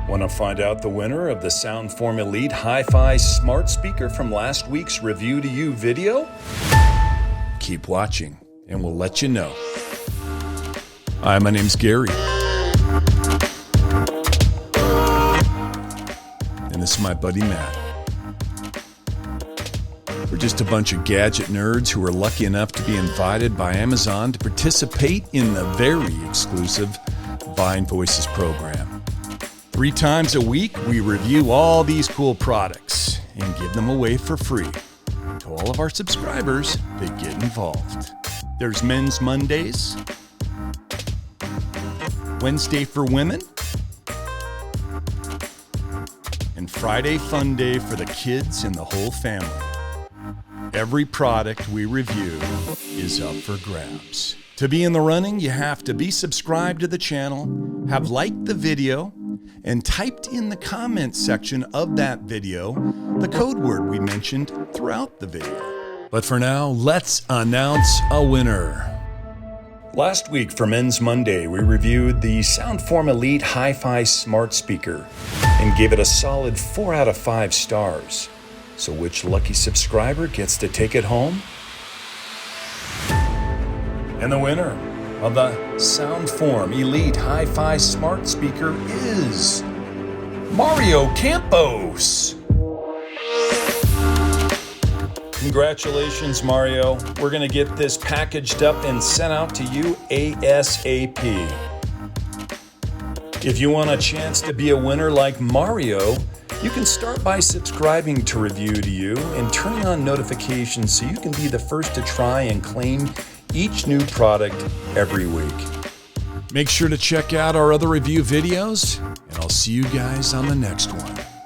Want to find out the winner of the SoundForm Elite Hi-Fi Smart Speaker from last week's Review to You video? Keep watching and we'll let you know. Hi, my name's Gary. And this is my buddy Matt. We're just a bunch of gadget nerds who are lucky enough to be invited by Amazon to participate in the very exclusive Buying Voices program. 3 times a week, we review all these cool products and give them away for free. To all of our subscribers, they get involved. There's Men's Mondays, Wednesday for Women, and Friday Fun Day for the kids and the whole family. Every product we review is up for grabs. To be in the running, you have to be subscribed to the channel, have liked the video, and typed in the comments section of that video the code word we mentioned throughout the video. But for now, let's announce a winner. Last week for Men's Monday, we reviewed the SoundForm Elite Hi-Fi Smart Speaker and gave it a solid 4 out of 5 stars. So which lucky subscriber gets to take it home? And the winner of the SoundForm Elite Hi-Fi Smart Speaker is Mario Campos. Congratulations, Mario. We're going to get this packaged up and sent out to you ASAP. If you want a chance to be a winner like Mario, you can start by subscribing to Review to You and turning on notifications so you can be the first to try and claim each new product every week. Make sure to check out our other review videos, and I'll see you guys on the next one.